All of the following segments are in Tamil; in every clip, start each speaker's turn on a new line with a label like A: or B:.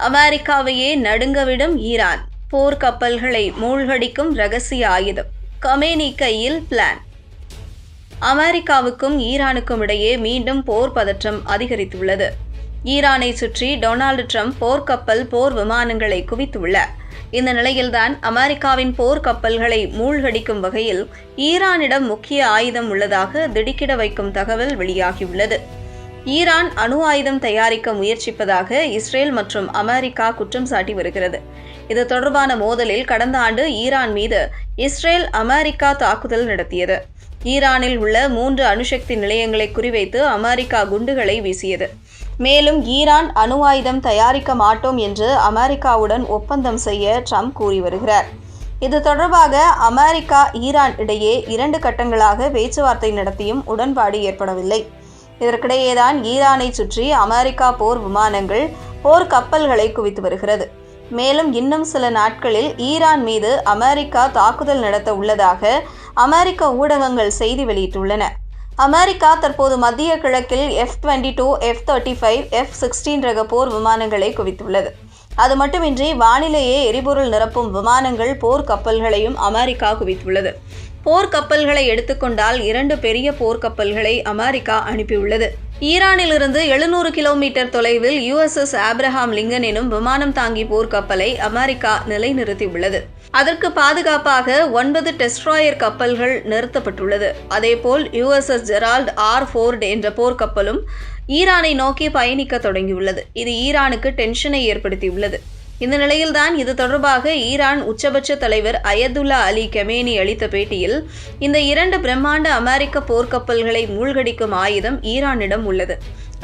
A: அமெரிக்காவையே நடுங்கவிடும் ஈரான், போர்க்கப்பல்களை மூழ்கடிக்கும் ரகசிய ஆயுதம், கமேனி கையில் பிளான். அமெரிக்காவுக்கும் ஈரானுக்கும் இடையே மீண்டும் போர் பதற்றம் அதிகரித்துள்ளது. ஈரானை சுற்றி டொனால்டு டிரம்ப் போர்க்கப்பல், போர் விமானங்களை குவித்துள்ளார். இந்த நிலையில்தான் அமெரிக்காவின் போர்க்கப்பல்களை மூழ்கடிக்கும் வகையில் ஈரானிடம் முக்கிய ஆயுதம் உள்ளதாக திடுக்கிட வைக்கும் தகவல் வெளியாகியுள்ளது. ஈரான் அணு ஆயுதம் தயாரிக்க முயற்சிப்பதாக இஸ்ரேல் மற்றும் அமெரிக்கா குற்றம் சாட்டி வருகிறது. இது தொடர்பான மோதலில் கடந்த ஆண்டு ஈரான் மீது இஸ்ரேல், அமெரிக்கா தாக்குதல் நடத்தியது. ஈரானில் உள்ள 3 அணுசக்தி நிலையங்களை குறிவைத்து அமெரிக்கா குண்டுகளை வீசியது. மேலும் ஈரான் அணு ஆயுதம் தயாரிக்க மாட்டோம் என்று அமெரிக்காவுடன் ஒப்பந்தம் செய்ய ட்ரம்ப் கூறி வருகிறார். இது தொடர்பாக அமெரிக்கா, ஈரான் இடையே 2 கட்டங்களாக பேச்சுவார்த்தை நடத்தியும் உடன்பாடு ஏற்படவில்லை. இதற்கிடையேதான் ஈரானை சுற்றி அமெரிக்கா போர் விமானங்கள், போர் கப்பல்களை குவித்து வருகிறது. மேலும் இன்னும் சில நாட்களில் ஈரான் மீது அமெரிக்கா தாக்குதல் நடத்த உள்ளதாக அமெரிக்க ஊடகங்கள் செய்தி வெளியிட்டுள்ளன. அமெரிக்கா தற்போது மத்திய கிழக்கில் F-22, F-35, F-16 ரக போர் விமானங்களை குவித்துள்ளது. அது மட்டுமின்றி வானிலேயே எரிபொருள் நிரப்பும் விமானங்கள், போர் கப்பல்களையும் அமெரிக்கா குவித்துள்ளது. போர்க்கப்பல்களை எடுத்துக்கொண்டால் 2 பெரிய போர்க்கப்பல்களை அமெரிக்கா அனுப்பியுள்ளது. ஈரானிலிருந்து 700 கிலோமீட்டர் தொலைவில் USS ஆப்ரஹாம் லிங்கன் எனும் விமானம் தாங்கி போர்க்கப்பலை அமெரிக்கா நிலைநிறுத்தியுள்ளது. அதற்கு பாதுகாப்பாக 9 டெஸ்ட்ராயர் கப்பல்கள் நிறுத்தப்பட்டுள்ளது. அதேபோல் USS ஜெரால்ட் ஆர். ஃபோர்ட் என்ற போர்க்கப்பலும் ஈரானை நோக்கி பயணிக்க தொடங்கியுள்ளது. இது ஈரானுக்கு டென்ஷனை ஏற்படுத்தியுள்ளது. இந்த நிலையில்தான் இது தொடர்பாக ஈரான் உச்சபட்ச தலைவர் அயதுல்லா அலி கமேனி அளித்த பேட்டியில், இந்த 2 பிரம்மாண்ட அமெரிக்க போர்க்கப்பல்களை மூழ்கடிக்கும் ஆயுதம் ஈரானிடம் உள்ளது.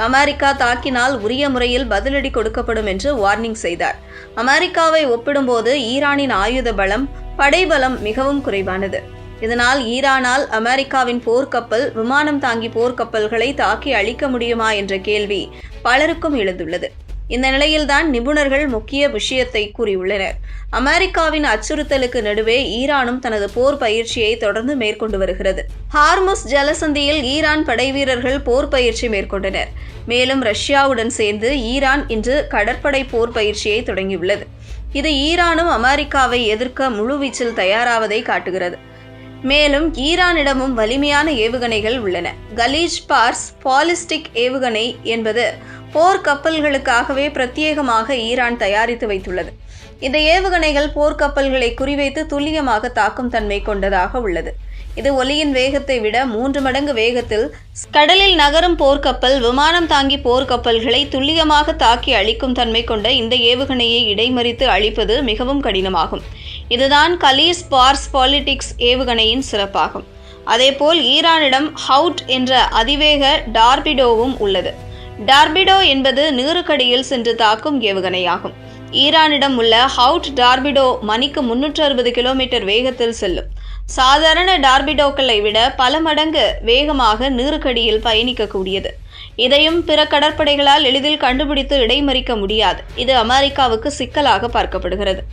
A: அமெரிக்கா தாக்கினால் உரிய முறையில் பதிலடி கொடுக்கப்படும் என்று வார்னிங் செய்தார். அமெரிக்காவை ஒப்பிடும்போது ஈரானின் ஆயுத பலம், படைபலம் மிகவும் குறைவானது. இதனால் ஈரானால் அமெரிக்காவின் போர்க்கப்பல், விமானம் தாங்கி போர்க்கப்பல்களை தாக்கி அழிக்க முடியுமா என்ற கேள்வி பலருக்கும் எழுந்துள்ளது. இந்த நிலையில்தான் நிபுணர்கள் முக்கிய விஷயத்தை கூறியுள்ளனர். அமெரிக்காவின் அச்சுறுத்தலுக்கு நடுவே ஈரானும் தனது போர் பயிற்சியை தொடர்ந்து மேற்கொண்டு வருகிறது. ஹார்முஸ் ஜலசந்தியில் ஈரான் படைவீரர்கள் போர் பயிற்சி மேற்கொண்டனர். மேலும் ரஷ்யாவுடன் சேர்ந்து ஈரான் இன்று கடற்படை போர் பயிற்சியை தொடங்கியுள்ளது. இது ஈரானும் அமெரிக்காவை எதிர்க்க முழுவீச்சில் தயாராவதை காட்டுகிறது. மேலும் ஈரானிடமும் வலிமையான ஏவுகணைகள் உள்ளன. கலீஜ் பார்ஸ் பாலிஸ்டிக் ஏவுகணை என்பது போர் கப்பல்களுக்காகவே பிரத்யேகமாக ஈரான் தயாரித்து வைத்துள்ளது. இந்த ஏவுகணைகள் போர்க்கப்பல்களை குறிவைத்து துல்லியமாக தாக்கும் தன்மை கொண்டதாக உள்ளது. இது ஒலியின் வேகத்தை விட 3 மடங்கு வேகத்தில் கடலில் நகரும் போர்க்கப்பல், விமானம் தாங்கி போர்க்கப்பல்களை துல்லியமாக தாக்கி அழிக்கும் தன்மை கொண்ட இந்த ஏவுகணையை இடைமறித்து அழிப்பது மிகவும் கடினமாகும். இதுதான் கலீஸ் பார்ஸ் பாலிஸ்டிக் ஏவுகணையின் சிறப்பாகும். அதேபோல் ஈரானிடம் ஹவுட் என்ற அதிவேக டார்பிடோவும் உள்ளது. டார்பிடோ என்பது நீருக்கடியில் சென்று தாக்கும் ஏவுகணையாகும். ஈரானிடம் உள்ள ஹவுட் டார்பிடோ மணிக்கு 360 கிலோமீட்டர் வேகத்தில் செல்லும். சாதாரண டார்பிடோக்களை விட பல மடங்கு வேகமாக நீருக்கடியில் பயணிக்கக்கூடியது. இதையும் பிற கடற்படைகளால் எளிதில் கண்டுபிடித்து இடைமறிக்க முடியாது. இது அமெரிக்காவுக்கு சிக்கலாக பார்க்கப்படுகிறது.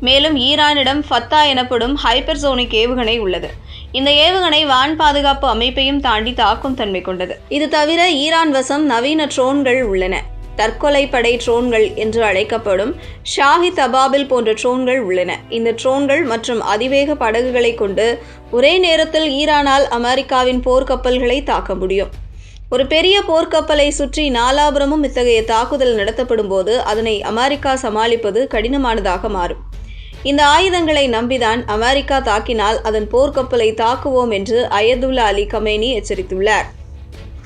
A: மேலும் ஈரானிடம் ஃபத்தா எனப்படும் ஹைப்பர்சோனிக் ஏவுகணை உள்ளது. இந்த ஏவுகணை வான் பாதுகாப்பு அமைப்பையும் தாண்டி தாக்கும் தன்மை கொண்டது. இது தவிர ஈரான் வசம் நவீன ட்ரோன்கள் உள்ளன. தற்கொலை படை ட்ரோன்கள் என்று அழைக்கப்படும் ஷாஹித் அபாபில் போன்ற ட்ரோன்கள் உள்ளன. இந்த ட்ரோன்கள் மற்றும் அதிவேக படகுகளை கொண்டு ஒரே நேரத்தில் ஈரானால் அமெரிக்காவின் போர்க்கப்பல்களை தாக்க முடியும். ஒரு பெரிய போர்க்கப்பலை சுற்றி நாலாபுரமும் இத்தகைய தாக்குதல் நடத்தப்படும் போது அதனை அமெரிக்கா சமாளிப்பது கடினமானதாக மாறும். இந்த ஆயுதங்களை நம்பிதான் அமெரிக்கா தாக்கினால் அதன் போர்க்கப்பலை தாக்குவோம் என்று அயதுல்லா அலி கமேனி எச்சரித்துள்ளார்.